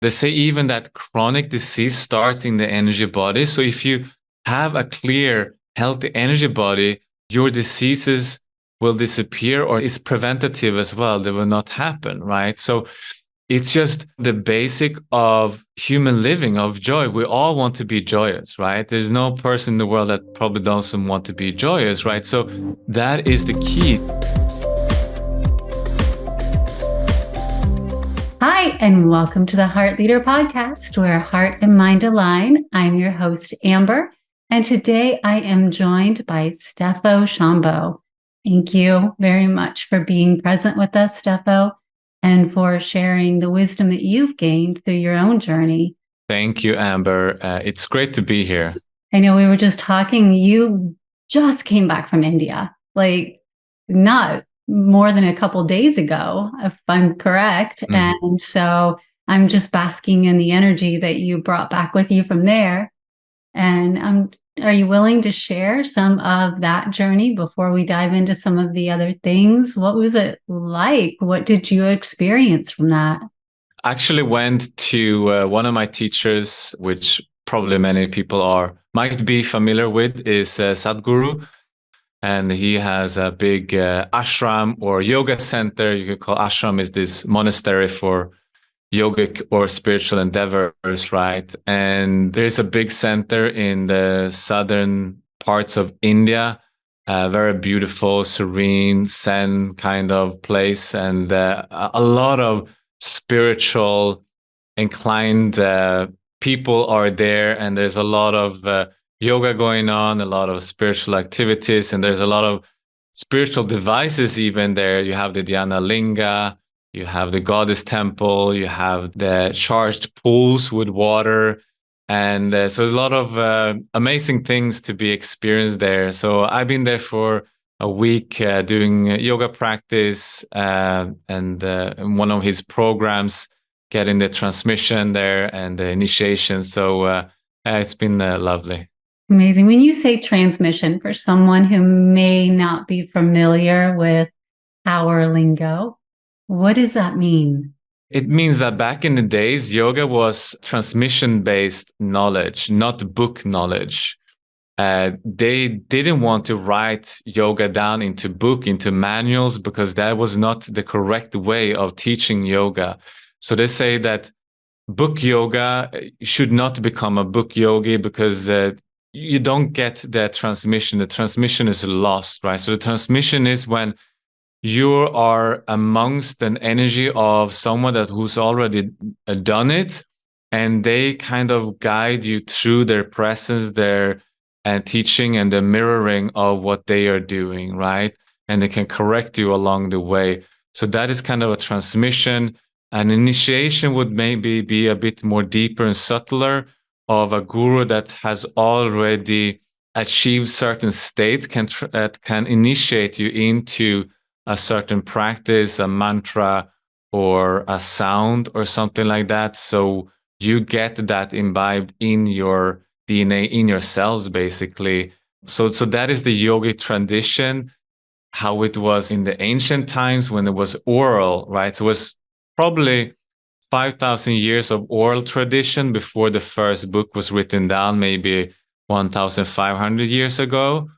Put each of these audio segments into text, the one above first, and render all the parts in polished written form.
They say even that chronic disease starts in the energy body. So if you have a clear, healthy energy body, your diseases will disappear, or it's preventative as well. They will not happen, right? So it's just the basic of human living, of joy. We all want to be joyous, right? There's no person in the world that probably doesn't want to be joyous, right? So that is the key. Hi, and welcome to the Heart Leader Podcast, where heart and mind align. I'm your host, Amber, and today I am joined by Steffo Shambo. Thank you very much for being present with us, Steffo, and for sharing the wisdom that you've gained through your own journey. Thank you, Amber. It's great to be here. I know we were just talking, you just came back from India, not more than a couple days ago, if I'm correct. Mm-hmm. And so I'm just basking in the energy that you brought back with you from there. And are you willing to share some of that journey before we dive into some of the other things? What was it like? What did you experience from that? I actually went to one of my teachers, which probably many people might be familiar with, is Sadhguru. And he has a big ashram or yoga center. You could call ashram is this monastery for yogic or spiritual endeavors, right? And there's a big center in the southern parts of India, a very beautiful, serene, Zen kind of place, and a lot of spiritual inclined people are there, and there's a lot of yoga going on, a lot of spiritual activities, and there's a lot of spiritual devices even there. You have the Dhyana Linga, you have the goddess temple, you have the charged pools with water, and so a lot of amazing things to be experienced there. So I've been there for a week doing yoga practice and in one of his programs, getting the transmission there and the initiation. So it's been lovely. Amazing. When you say transmission, for someone who may not be familiar with power lingo, what does that mean? It means that back in the days, yoga was transmission-based knowledge, not book knowledge. They didn't want to write yoga down into manuals, because that was not the correct way of teaching yoga. So they say that book yoga should not become a book yogi, because you don't get that transmission. The transmission is lost, right? So the transmission is when you are amongst an energy of someone who's already done it, and they kind of guide you through their presence, their teaching, and the mirroring of what they are doing, right? And they can correct you along the way. So that is kind of a transmission. An initiation would maybe be a bit more deeper and subtler, of a guru that has already achieved certain states, can initiate you into a certain practice, a mantra, or a sound, or something like that. So you get that imbibed in your DNA, in your cells, basically. So that is the yogic tradition, how it was in the ancient times when it was oral, right? So it was probably 5,000 years of oral tradition before the first book was written down, maybe 1,500 years ago.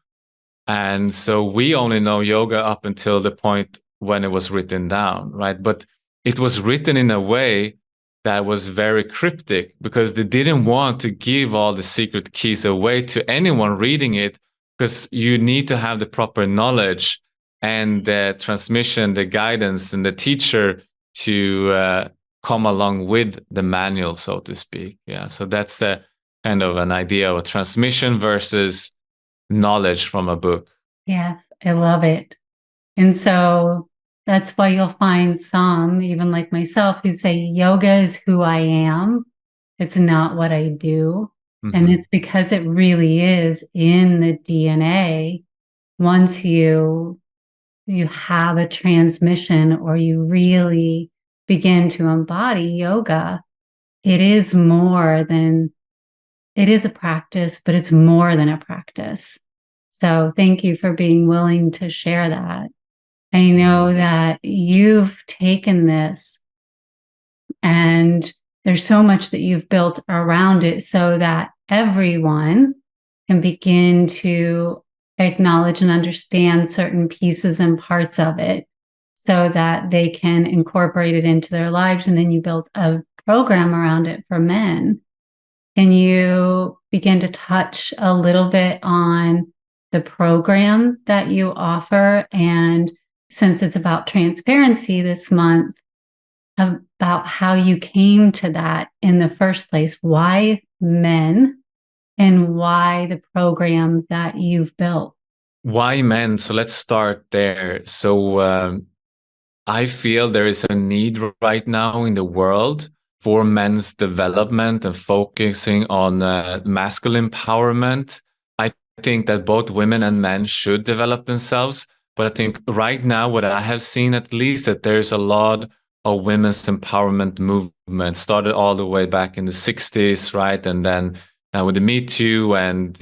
And so we only know yoga up until the point when it was written down, right? But it was written in a way that was very cryptic, because they didn't want to give all the secret keys away to anyone reading it, because you need to have the proper knowledge and the transmission, the guidance, and the teacher to come along with the manual, so to speak. Yeah. So that's a kind of an idea of a transmission versus knowledge from a book. Yes, I love it. And so that's why you'll find some, even like myself, who say yoga is who I am. It's not what I do. Mm-hmm. And it's because it really is in the DNA. Once you have a transmission, or you really begin to embody yoga, it is a practice, but it's more than a practice. So thank you for being willing to share that. I know that you've taken this and there's so much that you've built around it so that everyone can begin to acknowledge and understand certain pieces and parts of it so that they can incorporate it into their lives. And then you build a program around it for men. Can you begin to touch a little bit on the program that you offer? And since it's about transparency this month, about how you came to that in the first place. Why men and why the program that you've built? Why men? So let's start there. So I feel there is a need right now in the world for men's development and focusing on masculine empowerment. I think that both women and men should develop themselves. But I think right now, what I have seen at least, that there's a lot of women's empowerment movement started all the way back in the 60s, right? And then with the Me Too and,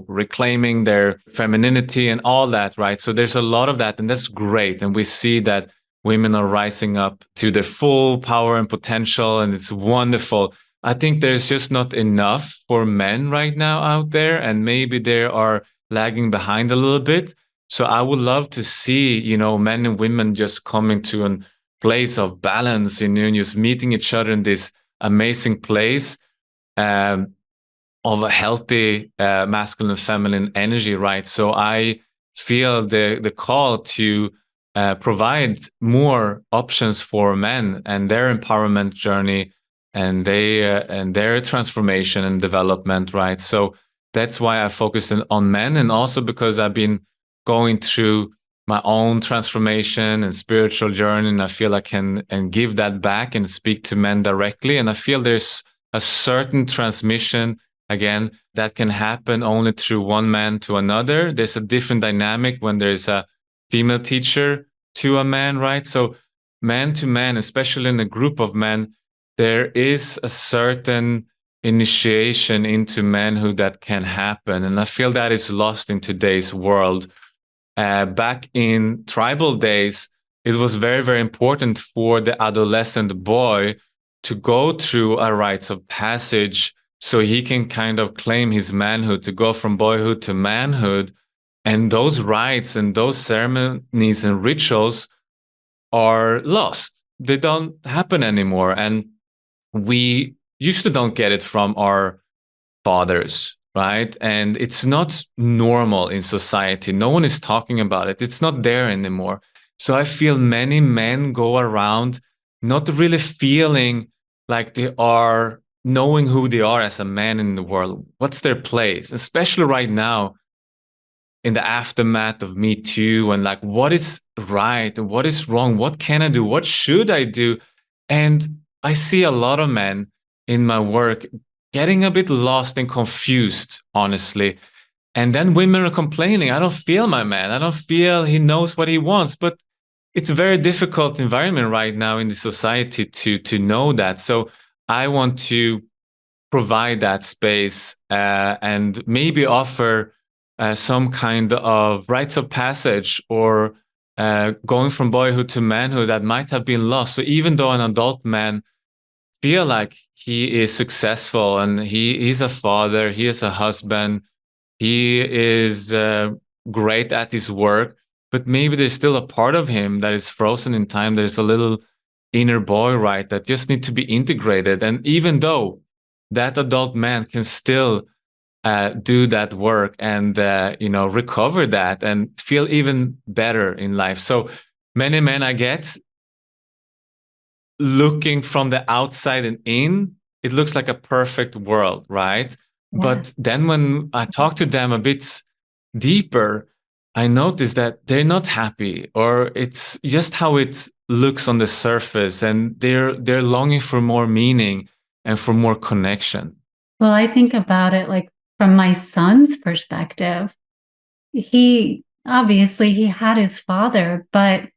reclaiming their femininity and all that, right? So there's a lot of that, and that's great. And we see that women are rising up to their full power and potential, and it's wonderful. I think there's just not enough for men right now out there, and maybe they are lagging behind a little bit. So I would love to see, men and women just coming to a place of balance, just meeting each other in this amazing place of a healthy masculine and feminine energy, right? So I feel the call to provide more options for men and their empowerment journey and their transformation and development, right? So that's why I focused on men, and also because I've been going through my own transformation and spiritual journey, and I feel I can and give that back and speak to men directly. And I feel there's a certain transmission, again, that can happen only through one man to another. There's a different dynamic when there's a female teacher to a man, right? So man to man, especially in a group of men, there is a certain initiation into manhood that can happen. And I feel that is lost in today's world. Back in tribal days, it was very, very important for the adolescent boy to go through a rites of passage so he can kind of claim his manhood, to go from boyhood to manhood. And those rites and those ceremonies and rituals are lost. They don't happen anymore. And we usually don't get it from our fathers, right? And it's not normal in society. No one is talking about it. It's not there anymore. So I feel many men go around not really feeling like they are knowing who they are as a man in the world. What's their place? Especially right now in the aftermath of Me Too, and like, what is right and what is wrong? What can I do? What should I do? And I see a lot of men in my work getting a bit lost and confused, honestly. And then women are complaining, I don't feel my man. I don't feel he knows what he wants. But it's a very difficult environment right now in the society to know that. So I want to provide that space and maybe offer some kind of rites of passage or going from boyhood to manhood that might have been lost. So even though an adult man feel like he is successful and he is a father, he is a husband, he is great at his work, but maybe there's still a part of him that is frozen in time. There's a little inner boy, right, that just need to be integrated. And even though that adult man can still do that work and recover that and feel even better in life. So many men I get, looking from the outside and in, it looks like a perfect world, right? Yeah. But then when I talk to them a bit deeper, I notice that they're not happy, or it's just how it looks on the surface, and they're longing for more meaning and for more connection. Well, I think about it like from my son's perspective. He obviously he had his father, but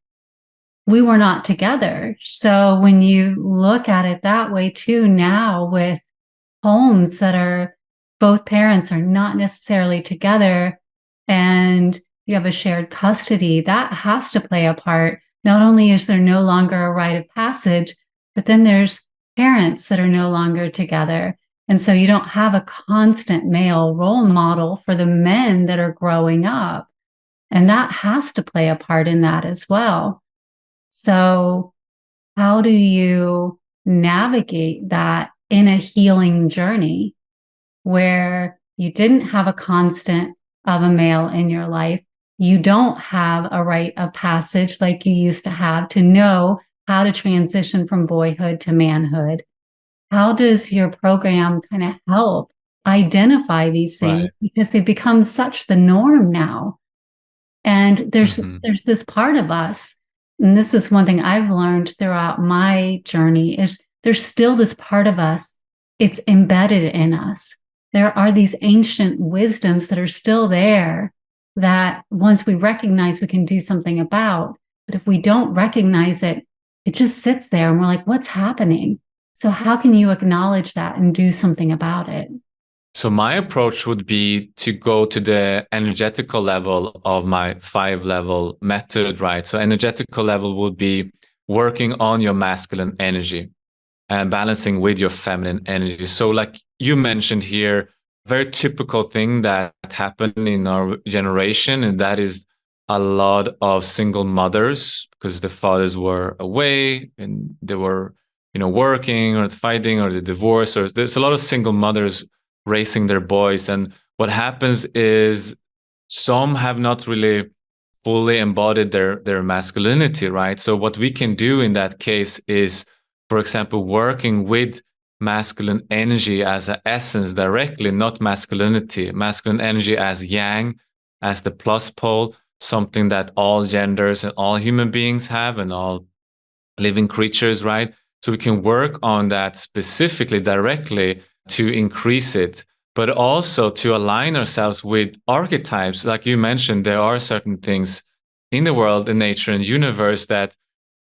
we were not together. So when you look at it that way too, now with homes that are both parents are not necessarily together and you have a shared custody, that has to play a part. Not only is there no longer a rite of passage, but then there's parents that are no longer together. And so you don't have a constant male role model for the men that are growing up. And that has to play a part in that as well. So, how do you navigate that in a healing journey where you didn't have a constant of a male in your life? You don't have a rite of passage like you used to have to know how to transition from boyhood to manhood. How does your program kind of help identify these things? Right. Because they become such the norm now. And there's this part of us, and this is one thing I've learned throughout my journey, is there's still this part of us, it's embedded in us. There are these ancient wisdoms that are still there that once we recognize, we can do something about. But if we don't recognize it, it just sits there and we're like, what's happening? So how can you acknowledge that and do something about it? So my approach would be to go to the energetical level of my 5-level method, right? So energetical level would be working on your masculine energy and balancing with your feminine energy. So like you mentioned here, very typical thing that happened in our generation, and that is a lot of single mothers because the fathers were away and they were, working or fighting or the divorce, or there's a lot of single mothers raising their boys. And what happens is some have not really fully embodied their masculinity, right? So what we can do in that case is, for example, working with masculine energy as an essence directly, not masculinity, masculine energy as yang, as the plus pole, something that all genders and all human beings have and all living creatures, right? So we can work on that specifically directly to increase it, but also to align ourselves with archetypes. Like you mentioned, there are certain things in the world, in nature and universe that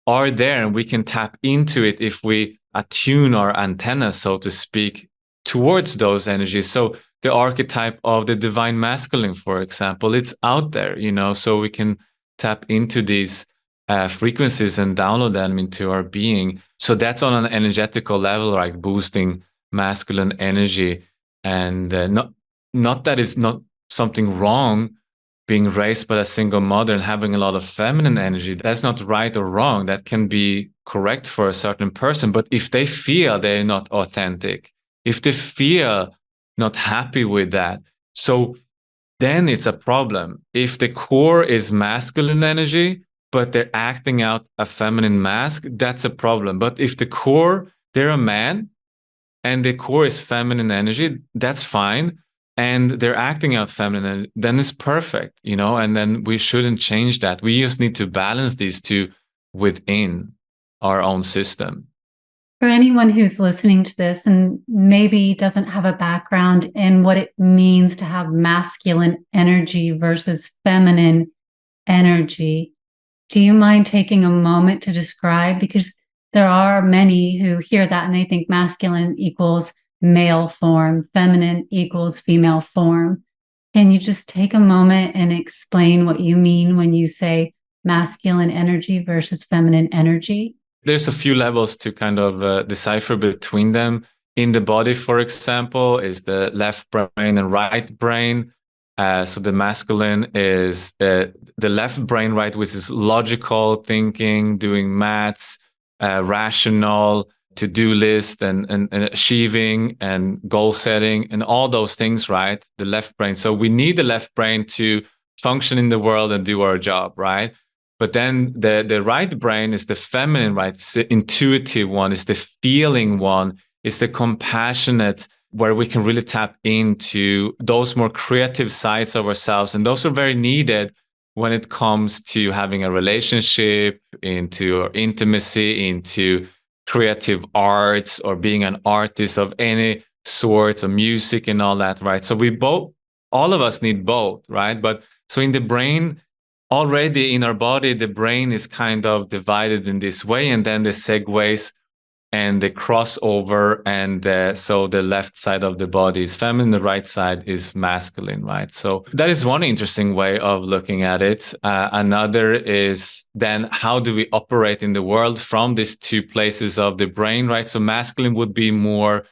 are there, and we can tap into it if we attune our antenna, so to speak, towards those energies. So the archetype of the divine masculine, for example, it's out there, so we can tap into these frequencies and download them into our being. So that's on an energetical level, like boosting masculine energy. And not that is not something wrong being raised by a single mother and having a lot of feminine energy. That's not right or wrong. That can be correct for a certain person. But if they feel they're not authentic, if they feel not happy with that, so then it's a problem. If the core is masculine energy, but they're acting out a feminine mask, that's a problem. But if the core, they're a man and the core is feminine energy, that's fine. And they're acting out feminine, then it's perfect, and then we shouldn't change that. We just need to balance these two within our own system. For anyone who's listening to this and maybe doesn't have a background in what it means to have masculine energy versus feminine energy, do you mind taking a moment to describe? Because there are many who hear that and they think masculine equals male form, feminine equals female form. Can you just take a moment and explain what you mean when you say masculine energy versus feminine energy? There's a few levels to kind of decipher between them. In the body, for example, is the left brain and right brain. So the masculine is the left brain, right, which is logical thinking, doing maths, rational, to-do list and achieving and goal setting and all those things, right? The left brain. So we need the left brain to function in the world and do our job, right? But then the right brain is the feminine, right? It's the intuitive one, it's the feeling one, it's the compassionate, where we can really tap into those more creative sides of ourselves. And those are very needed when it comes to having a relationship, into intimacy, into creative arts, or being an artist of any sort, of music and all that, right? So all of us need both, right? But so in the brain, already in our body, the brain is kind of divided in this way, and then the segues and they cross over, and so the left side of the body is feminine, the right side is masculine, right? So that is one interesting way of looking at it. Another is then how do we operate in the world from these two places of the brain, right? So masculine would be more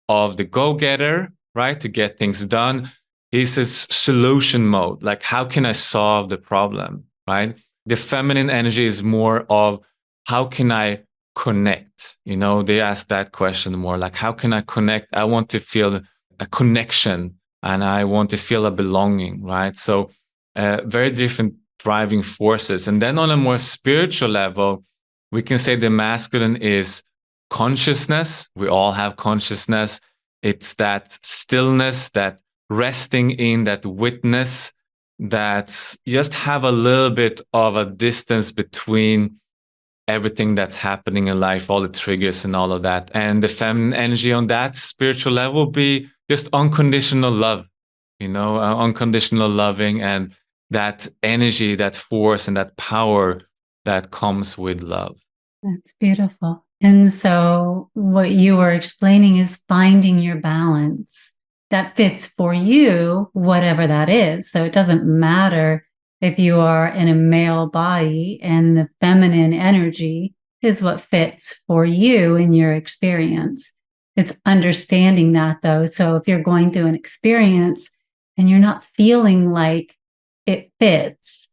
of the go-getter, right, to get things done. He says solution mode, like how can I solve the problem, right? The feminine energy is more of how can I connect? They ask that question more like, how can I connect? I want to feel a connection and I want to feel a belonging, right? So very different driving forces. And then on a more spiritual level, we can say the masculine is consciousness. We all have consciousness. It's that stillness, that resting in, that witness, that just have a little bit of a distance between everything that's happening in life, all the triggers and all of that. And the feminine energy on that spiritual level will be just unconditional love, unconditional loving, and that energy, that force, and that power that comes with love. That's beautiful. And so what you were explaining is finding your balance that fits for you, whatever that is. So it doesn't matter if you are in a male body and the feminine energy is what fits for you in your experience. It's understanding that though. So if you're going through an experience and you're not feeling like it fits,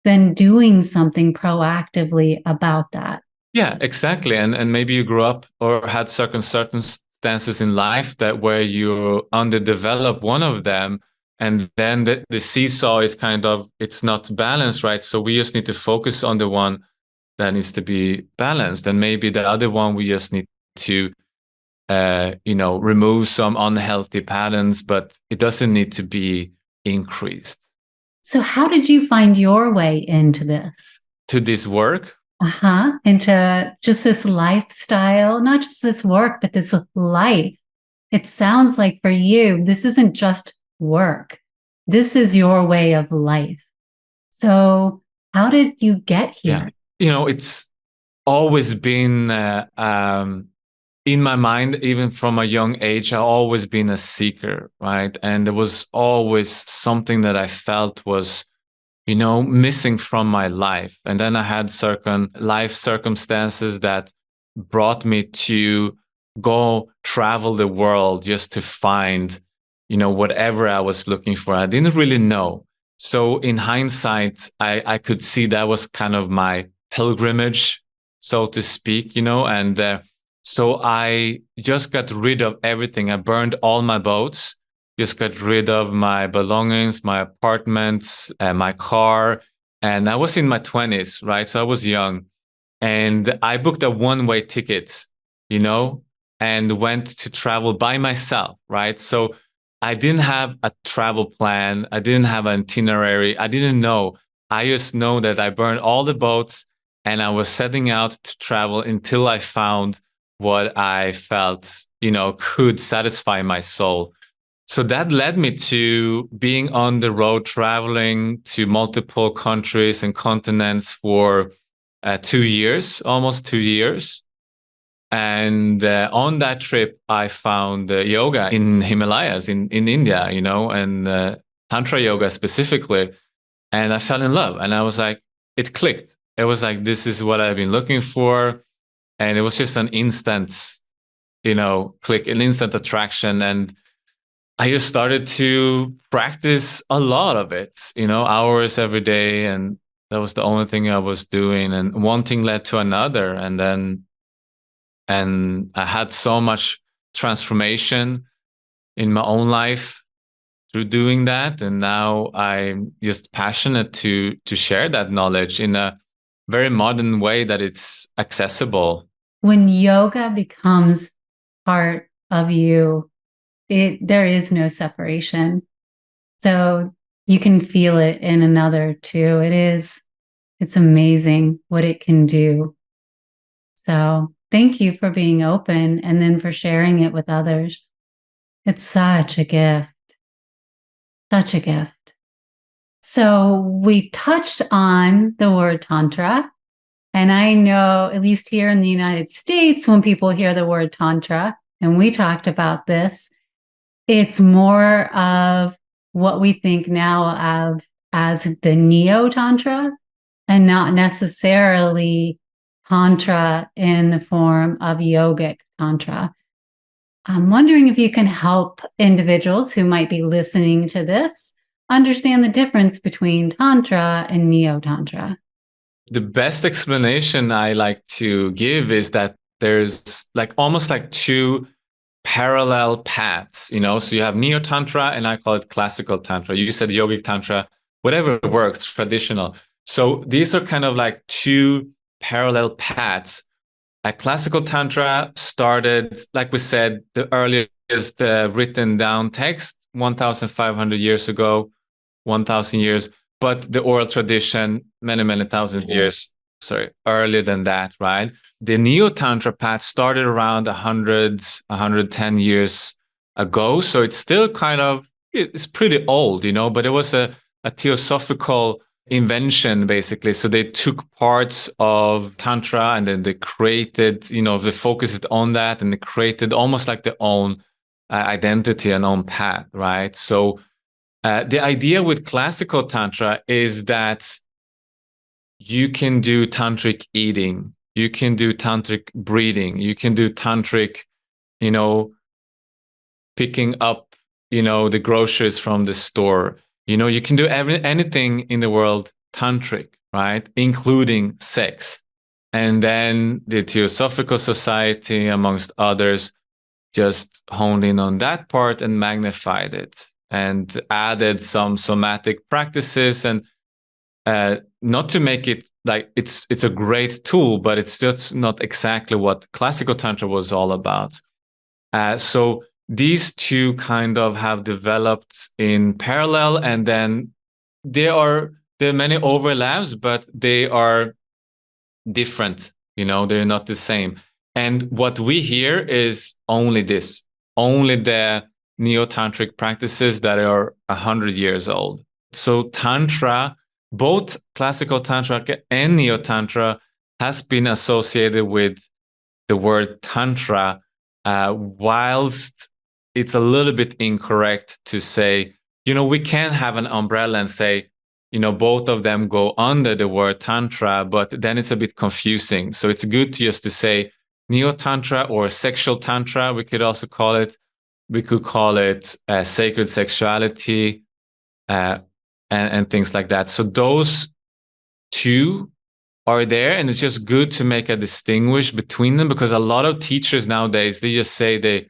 then doing something proactively about that. Yeah, exactly. And maybe you grew up or had certain circumstances in life that where you underdevelop one of them, and then the seesaw is it's not balanced, right? So we just need to focus on the one that needs to be balanced, and maybe the other one we just need to remove some unhealthy patterns, but it doesn't need to be increased. So how did you find your way into this? To this work? Into just this lifestyle, not just this work, but this life. It sounds like for you, this isn't just work. This is your way of life. So how did you get here? Yeah. It's always been in my mind, even from a young age. I've always been a seeker, right? And there was always something that I felt was missing from my life. And then I had certain life circumstances that brought me to go travel the world just to find, whatever I was looking for. I didn't really know. So in hindsight, I could see that was kind of my pilgrimage, so to speak, and so I just got rid of everything. I burned all my boats, just got rid of my belongings, my apartment, my car. And I was in my 20s, right? So I was young. And I booked a one-way ticket, and went to travel by myself, right? So I didn't have a travel plan. I didn't have an itinerary. I didn't know. I just know that I burned all the boats and I was setting out to travel until I found what I felt, could satisfy my soul. So that led me to being on the road, traveling to multiple countries and continents for 2 years, almost 2 years. And on that trip, I found yoga in Himalayas, in India, and Tantra yoga specifically. And I fell in love. And I was like, it clicked. It was like, this is what I've been looking for. And it was just an instant, click, an instant attraction. And I just started to practice a lot of it, hours every day. And that was the only thing I was doing. And one thing led to another. And I had so much transformation in my own life through doing that. And now I'm just passionate to share that knowledge in a very modern way that it's accessible. When yoga becomes part of you, there is no separation. So you can feel it in another too. It's amazing what it can do. So thank you for being open and then for sharing it with others. It's such a gift. Such a gift. So we touched on the word Tantra And I know, at least here in the United States, when people hear the word Tantra, and we talked about this, it's more of what we think now of as the Neotantra and not necessarily Tantra in the form of yogic Tantra. I'm wondering if you can help individuals who might be listening to this understand the difference between Tantra and Neotantra. The best explanation I like to give is that there's like almost like two parallel paths, you know. So you have Neo-Tantra and I call it classical Tantra. You said yogic Tantra, whatever works, traditional. So these are kind of like two parallel paths. Classical Tantra started, like we said, the earliest written down text 1,500 years ago, 1,000 years, but the oral tradition, many, many thousand years, sorry, earlier than that, right? The Neo-Tantra path started around 100, 110 years ago. So it's still kind of, it's pretty old, you know, but it was a theosophical invention, basically. So they took parts of Tantra and then they created, you know, they focused on that and they created almost like their own identity and own path, right? So the idea with classical Tantra is that you can do tantric eating, you can do tantric breathing, you can do tantric, you know, picking up, you know, the groceries from the store. You know, you can do anything in the world tantric, right? Including sex. And then the Theosophical Society, amongst others, just honed in on that part and magnified it and added some somatic practices and not to make it like it's a great tool, but it's just not exactly what classical Tantra was all about. So these two kind of have developed in parallel, and then there are many overlaps, but they are different. You know, they're not the same. And what we hear is only this, only the neo-tantric practices that are 100 years old. So Tantra, both classical Tantra and neo-Tantra, has been associated with the word Tantra, whilst it's a little bit incorrect to say, you know, we can't have an umbrella and say, you know, both of them go under the word Tantra, but then it's a bit confusing. So it's good to just to say Neo-Tantra or sexual Tantra, we could also call it. We could call it sacred sexuality and things like that. So those two are there, and it's just good to make a distinguish between them, because a lot of teachers nowadays, they just say they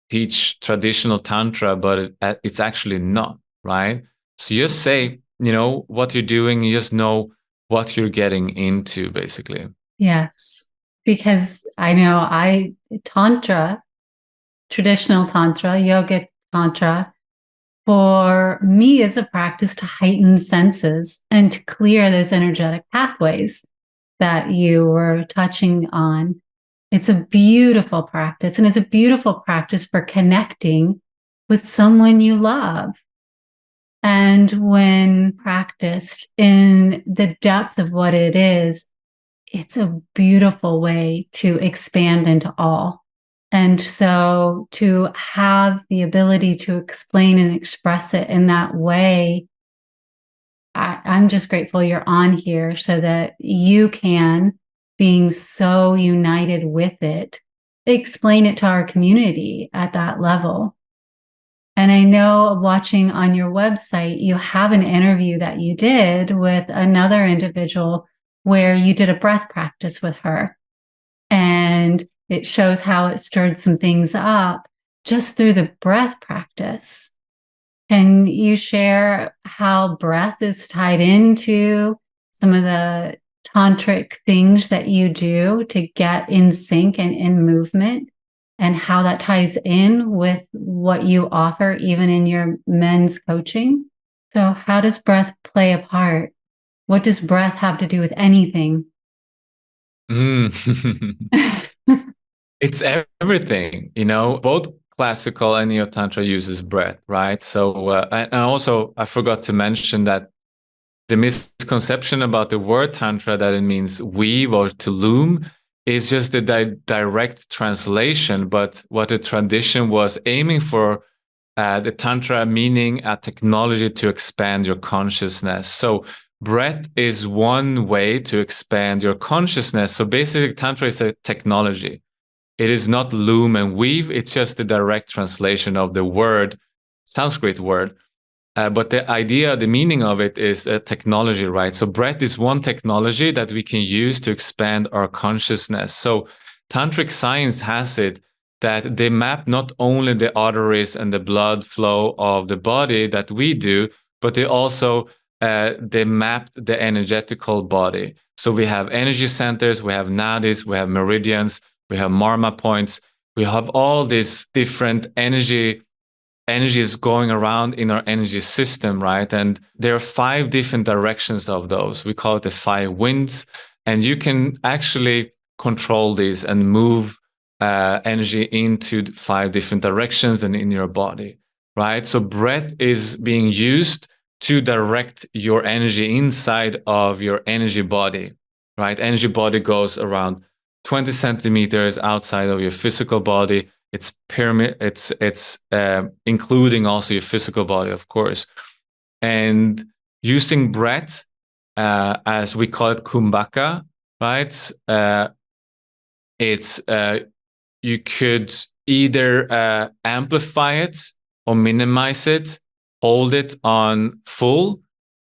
teach traditional Tantra, but it's actually not, right? So just say, you know, what you're doing, you just know what you're getting into, basically. Yes, because I know Tantra, traditional Tantra, yogic Tantra, for me is a practice to heighten senses and to clear those energetic pathways that you were touching on. It's a beautiful practice, and it's a beautiful practice for connecting with someone you love. And when practiced in the depth of what it is, it's a beautiful way to expand into all. And so to have the ability to explain and express it in that way, I'm just grateful you're on here so that you can, being so united with it, explain it to our community at that level. And I know watching on your website, you have an interview that you did with another individual where you did a breath practice with her. And it shows how it stirred some things up just through the breath practice. Can you share how breath is tied into some of the tantric things that you do to get in sync and in movement, and how that ties in with what you offer even in your men's coaching? So how does breath play a part? What does breath have to do with anything? It's everything, you know, both classical and neo-tantra uses breath, right? So and also I forgot to mention that The misconception about the word Tantra, that it means weave or to loom, is just the direct translation. But what the tradition was aiming for, the Tantra meaning a technology to expand your consciousness. So breath is one way to expand your consciousness. So basically, Tantra is a technology. It is not loom and weave. It's just the direct translation of the word, Sanskrit word. But the idea, the meaning of it is a technology, right? So breath is one technology that we can use to expand our consciousness. So tantric science has it that they map not only the arteries and the blood flow of the body that we do, but they also they map the energetical body. So we have energy centers, we have nadis, we have meridians, we have marma points, we have all these different energy is going around in our energy system, right? And there are 5 different directions of those. We call it the 5 winds. And you can actually control these and move energy into 5 different directions and in your body, right? So breath is being used to direct your energy inside of your energy body, right? Energy body goes around 20 centimeters outside of your physical body. It's pyramid. It's including also your physical body, of course, and using breath, as we call it, kumbhaka, right? It's you could either amplify it or minimize it, hold it on full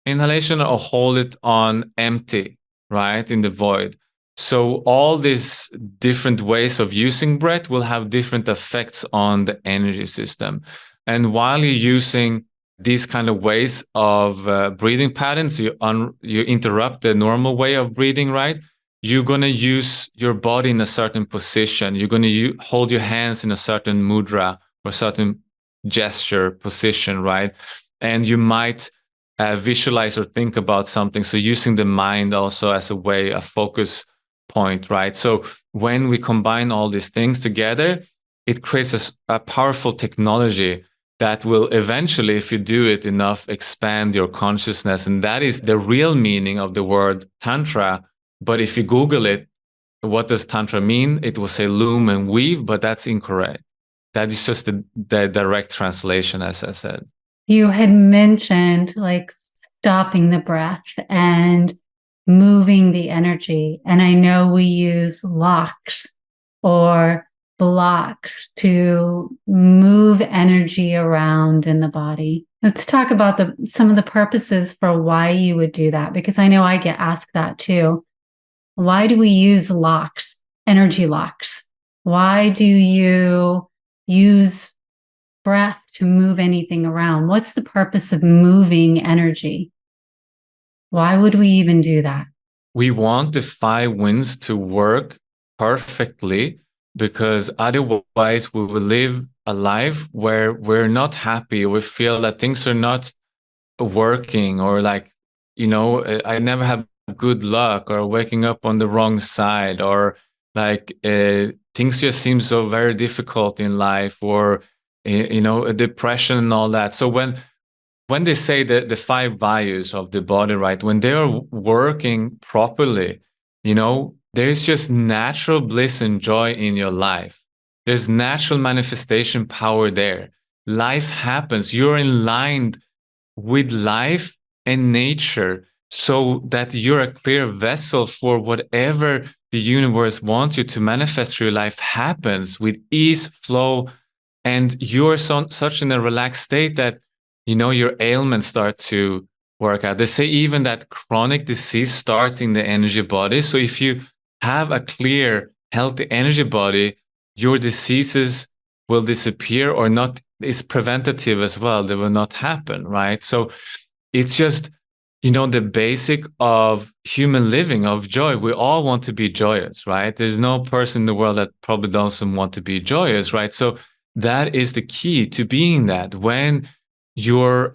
inhalation or hold it on empty, right, in the void. So all these different ways of using breath will have different effects on the energy system. And while you're using these kind of ways of breathing patterns, you interrupt the normal way of breathing, right? You're going to use your body in a certain position. You're going to hold your hands in a certain mudra or certain gesture position, right? And you might visualize or think about something. So using the mind also as a way, a focus point, right? So when we combine all these things together, it creates a powerful technology that will eventually, if you do it enough, expand your consciousness. And that is the real meaning of the word Tantra. But if you Google it, what does Tantra mean? It will say loom and weave, but that's incorrect. That is just the direct translation, as I said. You had mentioned like stopping the breath and moving the energy. And I know we use locks or blocks to move energy around in the body. Let's talk about some of the purposes for why you would do that, because I know I get asked that too. Why do we use locks, energy locks? Why do you use breath to move anything around? What's the purpose of moving energy? Why would we even do that? We want the 5 winds to work perfectly, because otherwise we will live a life where we're not happy. We feel that things are not working, or like, I never have good luck, or waking up on the wrong side, or like things just seem so very difficult in life, or a depression and all that. So when they say that the 5 values of the body, right, when they are working properly, there is just natural bliss and joy in your life. There's natural manifestation power there. Life happens. You're in line with life and nature, so that you're a clear vessel for whatever the universe wants you to manifest through your life happens with ease, flow, and you're such in a relaxed state that your ailments start to work out. They say even that chronic disease starts in the energy body. So if you have a clear, healthy energy body, your diseases will disappear, or not. It's preventative as well. They will not happen, right? So it's just, the basic of human living, of joy. We all want to be joyous, right? There's no person in the world that probably doesn't want to be joyous, right? So that is the key to being that. When your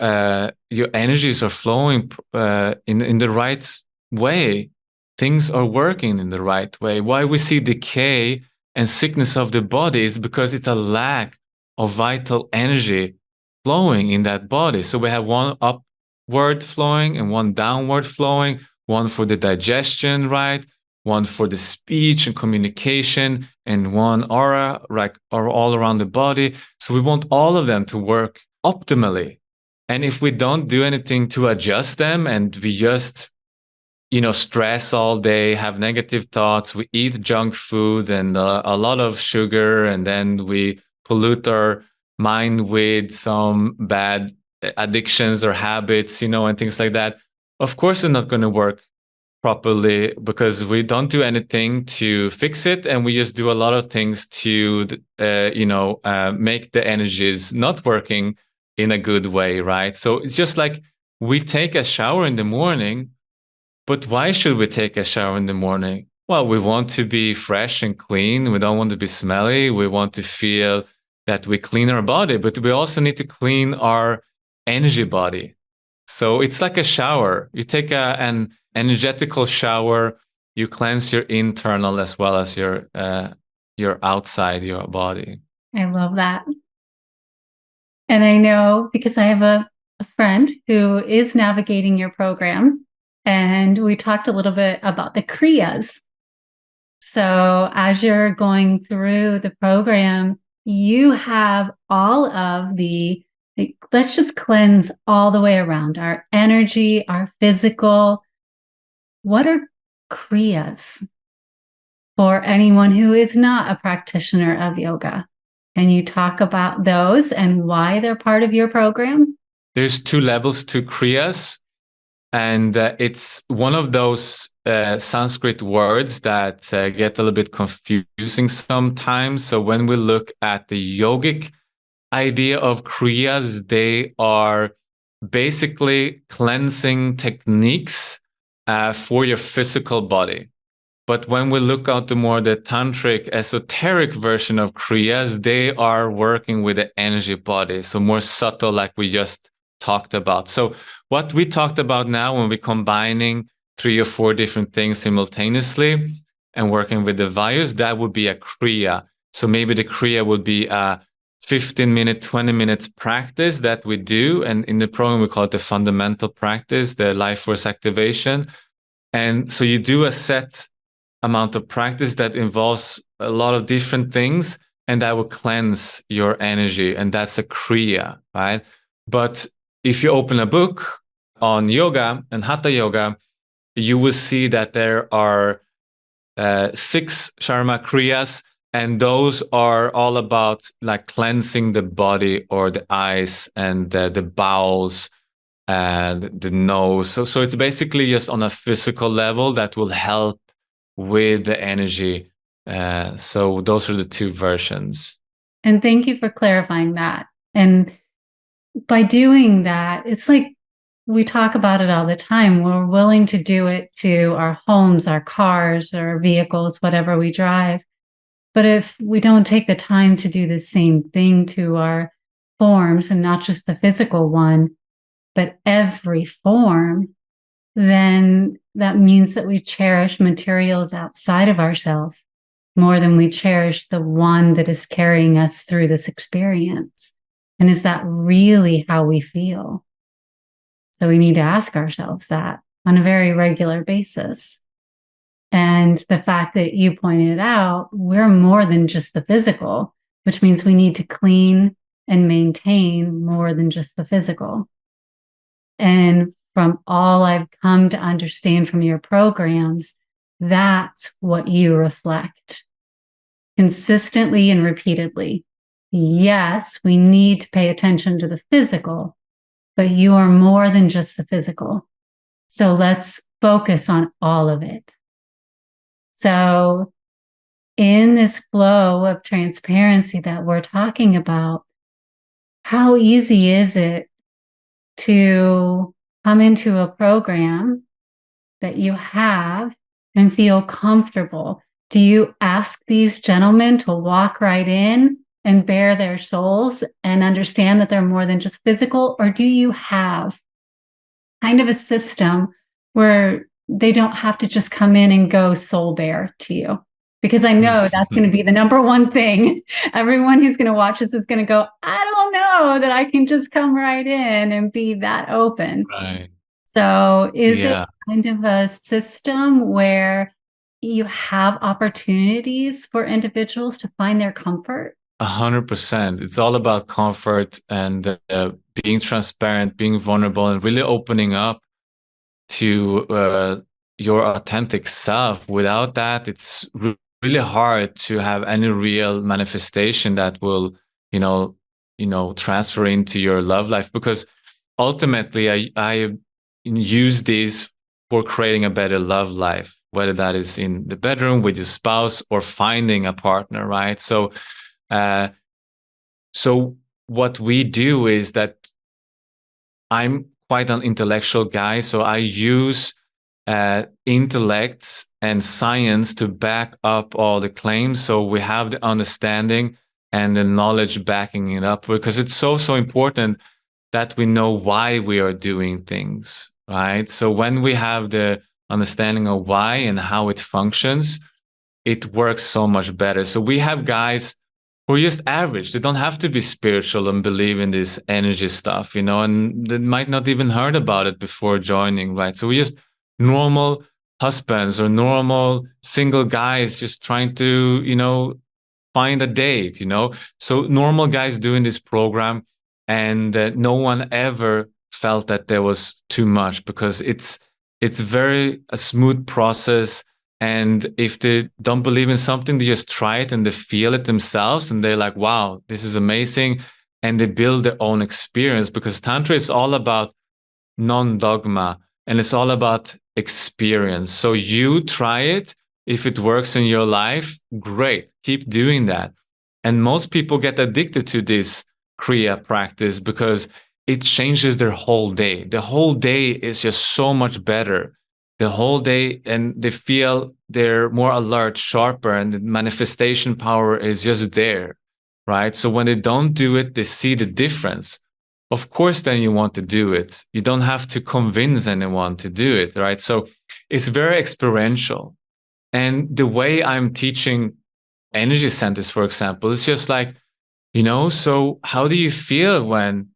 energies are flowing in the right way, things are working in the right way. Why we see decay and sickness of the body is because it's a lack of vital energy flowing in that body. So we have one upward flowing and one downward flowing, one for the digestion, right? One for the speech and communication, and one aura, like, or all around the body. So we want all of them to work optimally. And if we don't do anything to adjust them, and we just, stress all day, have negative thoughts, we eat junk food and a lot of sugar, and then we pollute our mind with some bad addictions or habits, and things like that. Of course, it's not going to work properly, because we don't do anything to fix it, and we just do a lot of things to make the energies not working in a good way, right? So it's just like, we take a shower in the morning, but why should we take a shower in the morning? Well, we want to be fresh and clean. We don't want to be smelly. We want to feel that we clean our body, but we also need to clean our energy body. So it's like a shower. You take an energetical shower, you cleanse your internal as well as your outside, your body. I love that. And I know, because I have a friend who is navigating your program, and we talked a little bit about the Kriyas. So as you're going through the program, you have all of let's just cleanse all the way around our energy, our physical. What are Kriyas for anyone who is not a practitioner of yoga? Can you talk about those and why they're part of your program? There's 2 levels to Kriyas. And it's one of those Sanskrit words that get a little bit confusing sometimes. So when we look at the yogic idea of Kriyas, they are basically cleansing techniques for your physical body. But when we look at the tantric, esoteric version of Kriyas, they are working with the energy body. So more subtle, like we just talked about. So what we talked about now, when we're combining 3 or 4 different things simultaneously and working with the values, that would be a Kriya. So maybe the Kriya would be a 15-minute, 20-minute practice that we do. And in the program, we call it the fundamental practice, the life force activation. And so you do a set amount of practice that involves a lot of different things, and that will cleanse your energy. And that's a Kriya, right? But if you open a book on yoga and hatha yoga, you will see that there are 6 Sharma Kriyas, and those are all about like cleansing the body, or the eyes and the bowels and the nose. So it's basically just on a physical level that will help with the energy. So those are the 2 versions. And thank you for clarifying that. And by doing that, it's like, we talk about it all the time. We're willing to do it to our homes, our cars, our vehicles, whatever we drive. But if we don't take the time to do the same thing to our forms, and not just the physical one, but every form, then that means that we cherish materials outside of ourselves more than we cherish the one that is carrying us through this experience. And is that really how we feel? So we need to ask ourselves that on a very regular basis. And the fact that you pointed out, we're more than just the physical, which means we need to clean and maintain more than just the physical. And from all I've come to understand from your programs, that's what you reflect consistently and repeatedly. Yes, we need to pay attention to the physical, but you are more than just the physical. So let's focus on all of it. So in this flow of transparency that we're talking about, how easy is it to come into a program that you have and feel comfortable? Do you ask these gentlemen to walk right in and bare their souls and understand that they're more than just physical? Or do you have kind of a system where they don't have to just come in and go soul bare to you? Because I know that's going to be the number one thing. Everyone who's going to watch this is going to go, I don't don't know that I can just come right in and be that open. Right. So is it Yeah. kind of a system where you have opportunities for individuals to find their comfort? 100%. It's all about comfort and being transparent, being vulnerable, and really opening up to your authentic self. Without that, it's really hard to have any real manifestation that will, transfer into your love life. Because ultimately, I use these for creating a better love life, whether that is in the bedroom with your spouse or finding a partner, right? Uh, so what we do is that I'm quite an intellectual guy, so I use intellect and science to back up all the claims. So we have the understanding and the knowledge backing it up, because it's so important that we know why we are doing things, right? So when we have the understanding of why and how it functions, it works so much better. So we have guys who are just average. They don't have to be spiritual and believe in this energy stuff, and they might not even heard about it before joining, right? So we just normal husbands or normal single guys just trying to, find a date, So normal guys doing this program, and no one ever felt that there was too much, because it's very a smooth process. And if they don't believe in something, they just try it and they feel it themselves, and they're like, wow, this is amazing. And they build their own experience, because Tantra is all about non-dogma, and it's all about experience. So you try it. If it works in your life, great. Keep doing that. And most people get addicted to this Kriya practice because it changes their whole day. The whole day is just so much better. The whole day, and they feel they're more alert, sharper, and the manifestation power is just there, right? So when they don't do it, they see the difference. Of course, then you want to do it. You don't have to convince anyone to do it, right? So it's very experiential. And the way I'm teaching energy centers, for example, it's just like, so how do you feel when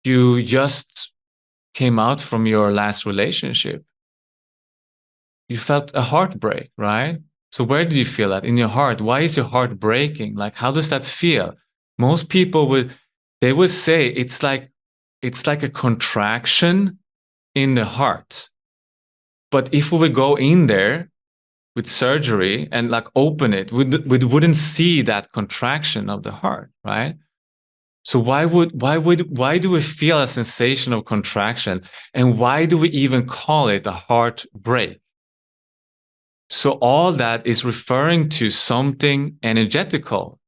you just came out from your last relationship? You felt a heartbreak, right? So where did you feel that? In your heart. Why is your heart breaking? Like, how does that feel? Most people they would say it's like a contraction in the heart. But if we would go in there with surgery and like open it, we wouldn't see that contraction of the heart, right? So why do we feel a sensation of contraction? And why do we even call it a heartbreak? So all that is referring to something energetical,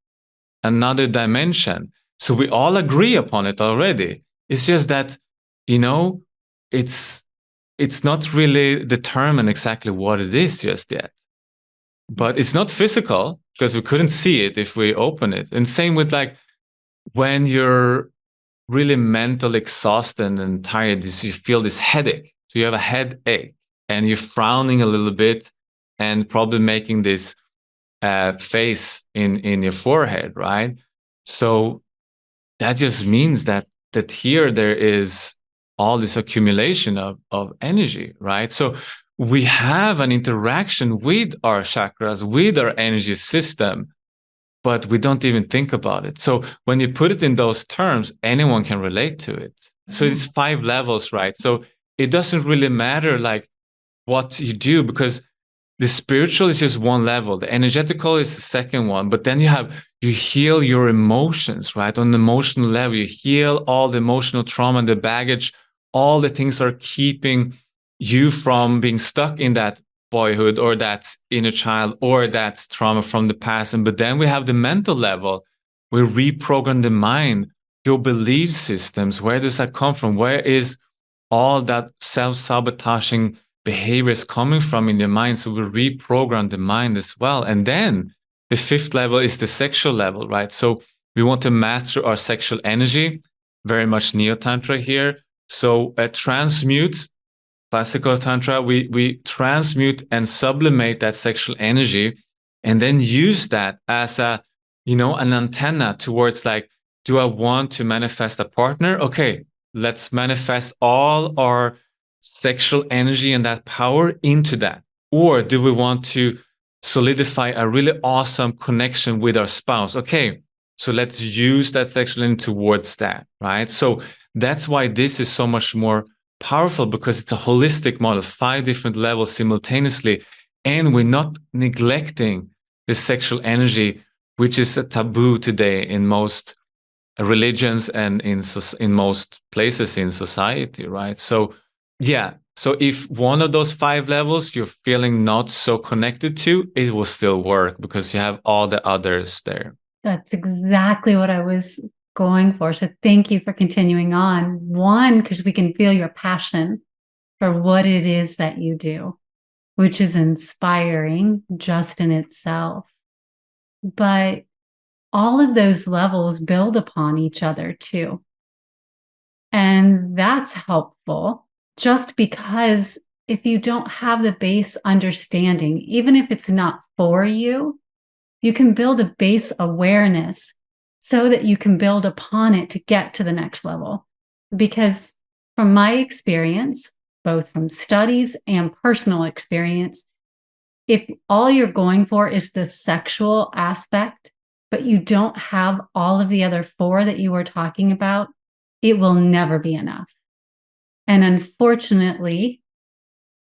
another dimension. So we all agree upon it already. It's just that, it's not really determined exactly what it is just yet. But it's not physical, because we couldn't see it if we open it. And same with like when you're really mentally exhausted and tired, you feel this headache. So you have a headache and you're frowning a little bit and probably making this face in your forehead, right? So that just means that here there is all this accumulation of energy, right? So we have an interaction with our chakras, with our energy system, but we don't even think about it. So when you put it in those terms, anyone can relate to it. So it's 5 levels, right? So it doesn't really matter like what you do, because the spiritual is just one level. The energetical is the second one. But then you heal your emotions, right? On the emotional level, you heal all the emotional trauma and the baggage, all the things are keeping you from being stuck in that boyhood or that inner child or that trauma from the past. But then we have the mental level. We reprogram the mind, your belief systems. Where does that come from? Where is all that self-sabotaging behaviors coming from in your mind? So we reprogram the mind as well. And then the 5th level is the sexual level, right? So we want to master our sexual energy, very much Neotantra here. So transmute, classical Tantra, we transmute and sublimate that sexual energy, and then use that as an antenna towards like do I want to manifest a partner? Okay, let's manifest all our sexual energy and that power into that. Or do we want to solidify a really awesome connection with our spouse? Okay, so let's use that sexual energy towards that, right? So that's why this is so much more powerful, because it's a holistic model, 5 different levels simultaneously. And we're not neglecting the sexual energy, which is a taboo today in most religions and in most places in society, right? So yeah, so if one of those 5 levels you're feeling not so connected to, it will still work because you have all the others there. That's exactly what I was going for. So thank you for continuing on. One, because we can feel your passion for what it is that you do, which is inspiring just in itself. But all of those levels build upon each other too. And that's helpful just because if you don't have the base understanding, even if it's not for you, you can build a base awareness so that you can build upon it to get to the next level. Because from my experience, both from studies and personal experience, if all you're going for is the sexual aspect, but you don't have all of the other 4 that you were talking about, it will never be enough. And unfortunately,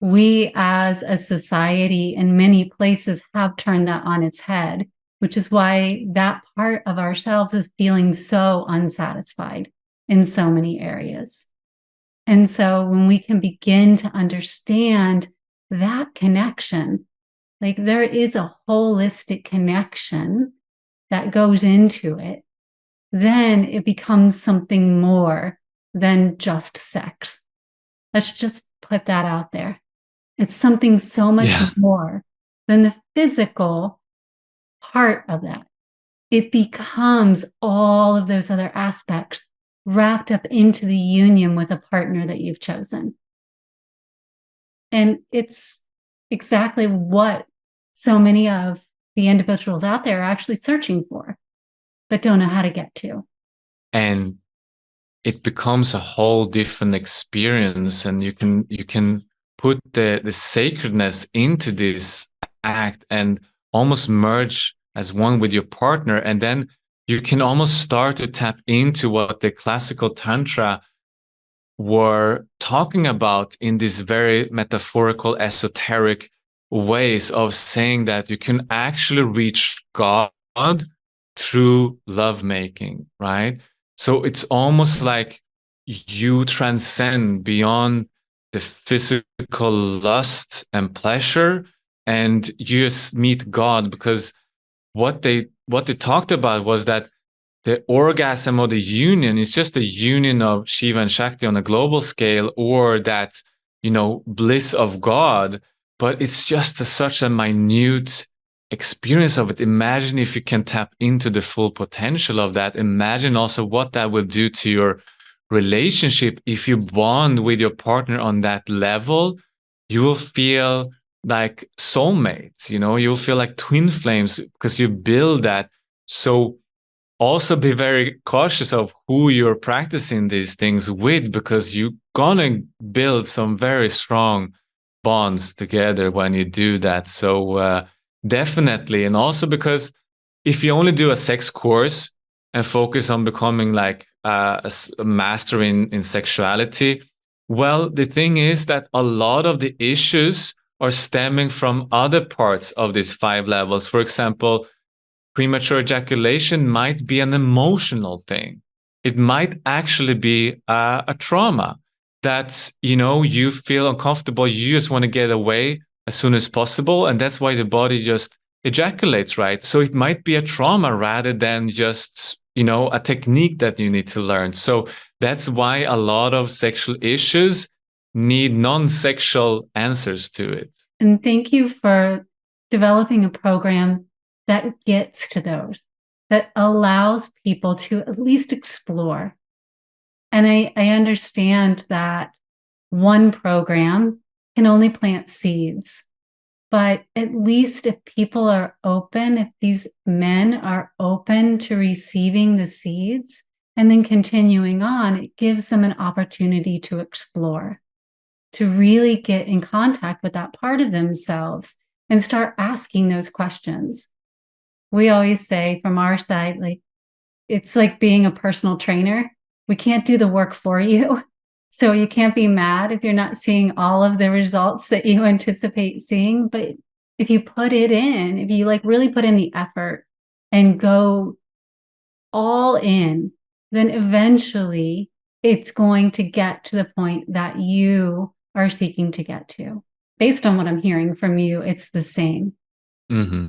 we as a society in many places have turned that on its head, which is why that part of ourselves is feeling so unsatisfied in so many areas. And so when we can begin to understand that connection, like there is a holistic connection that goes into it, then it becomes something more than just sex. Let's just put that out there. It's something so much more than the physical part of that. It becomes all of those other aspects wrapped up into the union with a partner that you've chosen. And it's exactly what so many of the individuals out there are actually searching for, but don't know how to get to. And it becomes a whole different experience, and you can put the sacredness into this act and almost merge as one with your partner, and then you can almost start to tap into what the classical tantra were talking about in these very metaphorical, esoteric ways of saying that you can actually reach God through lovemaking, right? So it's almost like you transcend beyond the physical lust and pleasure, and you just meet God, because what they talked about was that the orgasm or the union is just a union of Shiva and Shakti on a global scale, or that, bliss of God, but it's just such a minute experience of it. Imagine if you can tap into the full potential of that. Imagine also what that will do to your relationship. If you bond with your partner on that level, you will feel like soulmates, you'll feel like twin flames because you build that. So also be very cautious of who you're practicing these things with, because you're gonna build some very strong bonds together when you do that. So definitely. And also because if you only do a sex course and focus on becoming like a master in sexuality, well, the thing is that a lot of the issues are stemming from other parts of these 5 levels. For example, premature ejaculation might be an emotional thing. It might actually be a trauma that, you feel uncomfortable. You just want to get away as soon as possible. And that's why the body just ejaculates, right? So it might be a trauma rather than just, a technique that you need to learn. So that's why a lot of sexual issues need non-sexual answers to it. And thank you for developing a program that gets to those, that allows people to at least explore. And I understand that one program can only plant seeds, but at least if people are open, if these men are open to receiving the seeds, and then continuing on, it gives them an opportunity to explore, to really get in contact with that part of themselves and start asking those questions. We always say from our side, like, it's like being a personal trainer. We can't do the work for you. So you can't be mad if you're not seeing all of the results that you anticipate seeing. But if you put it in, if you like really put in the effort and go all in, then eventually it's going to get to the point that you are seeking to get to. Based on what I'm hearing from you, it's the same. Mm-hmm.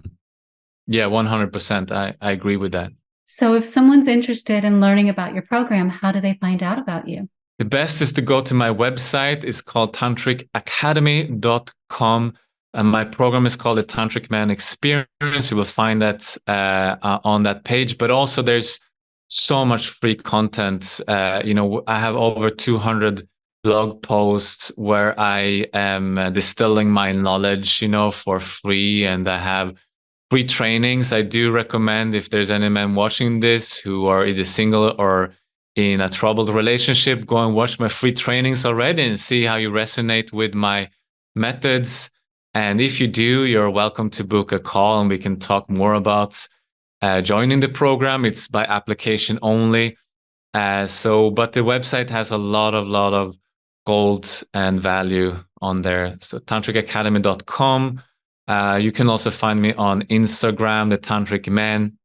Yeah, 100%. I agree with that. So if someone's interested in learning about your program, how do they find out about you? The best is to go to my website. It's called tantricacademy.com. And my program is called the Tantric Man Experience. You will find that on that page. But also there's so much free content. I have over 200 blog posts where I am distilling my knowledge, for free. And I have free trainings. I do recommend, if there's any men watching this who are either single or in a troubled relationship, go and watch my free trainings already and see how you resonate with my methods. And if you do, you're welcome to book a call and we can talk more about joining the program. It's by application only. But the website has a lot of gold and value on there. So tantricacademy.com. You can also find me on Instagram, the Tantric Man.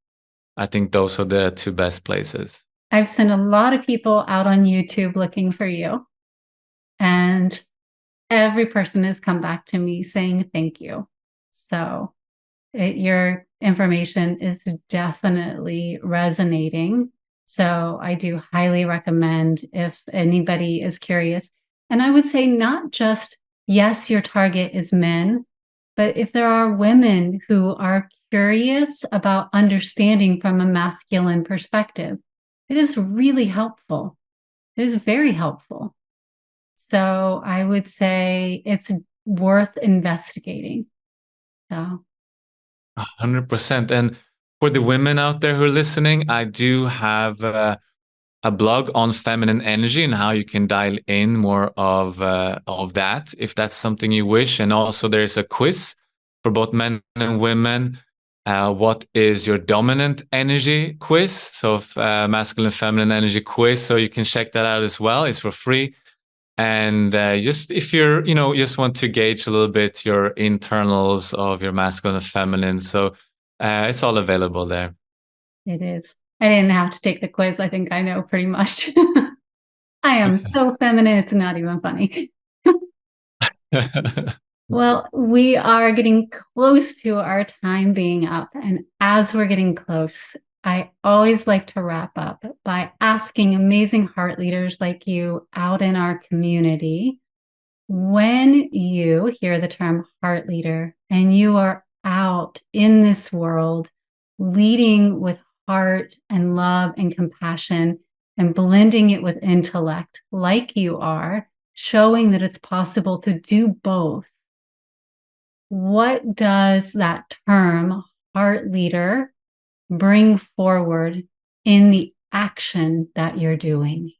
I think those are the two best places. I've sent a lot of people out on YouTube looking for you. And every person has come back to me saying thank you. So your information is definitely resonating. So I do highly recommend if anybody is curious. And I would say not just, yes, your target is men, but if there are women who are curious about understanding from a masculine perspective, it is really helpful. It is very helpful. So I would say it's worth investigating. So 100%. And for the women out there who are listening, I do have a blog on feminine energy and how you can dial in more of that, if that's something you wish. And also there's a quiz for both men and women. What is your dominant energy quiz? So masculine, feminine energy quiz. So you can check that out as well. It's for free. And just if you're, just want to gauge a little bit your internals of your masculine and feminine. So it's all available there. It is. I didn't have to take the quiz. I think I know pretty much. I am so feminine, it's not even funny. Well, we are getting close to our time being up. And as we're getting close, I always like to wrap up by asking amazing heart leaders like you out in our community, when you hear the term heart leader and you are out in this world leading with heart and love and compassion and blending it with intellect like you are, showing that it's possible to do both. What does that term, heart leader, bring forward in the action that you're doing?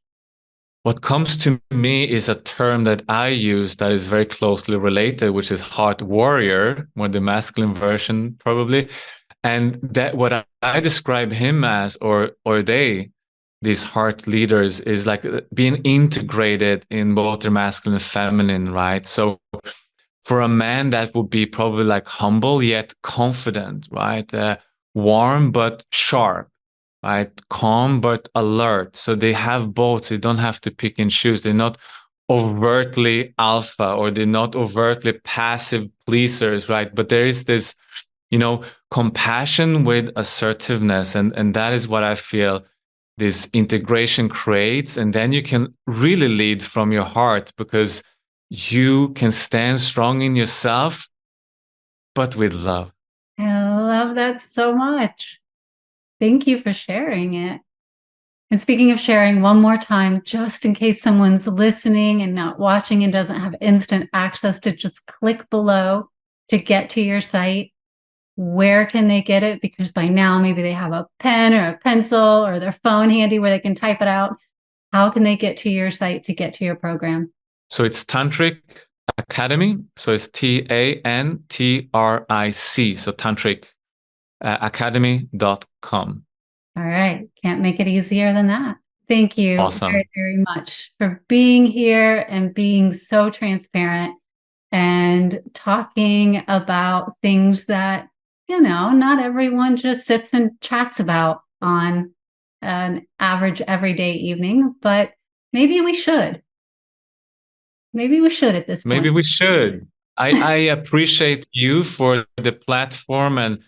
What comes to me is a term that I use that is very closely related, which is heart warrior, more the masculine version probably. And that what I describe him as, or they, these heart leaders, is like being integrated in both their masculine and feminine, right? So for a man, that would be probably like humble yet confident, right? Warm but sharp, right? Calm but alert. So they have both. So you don't have to pick and choose. They're not overtly alpha, or they're not overtly passive pleasers, right? But there is this, compassion with assertiveness. And that is what I feel this integration creates. And then you can really lead from your heart, because you can stand strong in yourself, but with love. I love that so much. Thank you for sharing it. And speaking of sharing, one more time, just in case someone's listening and not watching and doesn't have instant access to just click below to get to your site, where can they get it? Because by now, maybe they have a pen or a pencil or their phone handy where they can type it out. How can they get to your site to get to your program? So it's Tantric Academy. So it's TANTRIC. So Tantric academy.com. All right. Can't make it easier than that. Thank you Awesome. very, very much for being here and being so transparent and talking about things that, not everyone just sits and chats about on an average everyday evening, but maybe we should. Maybe we should at this point. Maybe we should. I appreciate you for the platform and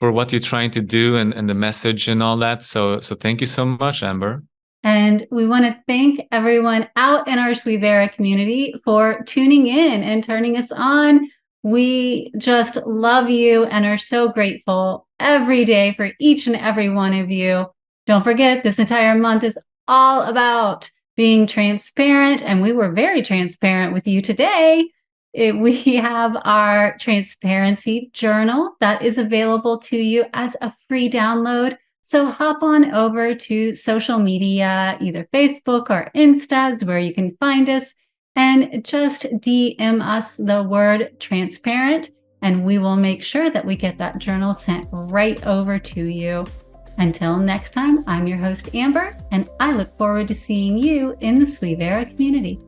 for what you're trying to do and the message and all that. So thank you so much, Amber. And we want to thank everyone out in our Suivera community for tuning in and turning us on. We just love you and are so grateful every day for each and every one of you. Don't forget, this entire month is all about being transparent, and we were very transparent with you today. We have our transparency journal that is available to you as a free download. So hop on over to social media, either Facebook or Instas, where you can find us, and just DM us the word transparent, and we will make sure that we get that journal sent right over to you. Until next time, I'm your host, Amber, and I look forward to seeing you in the Suivera community.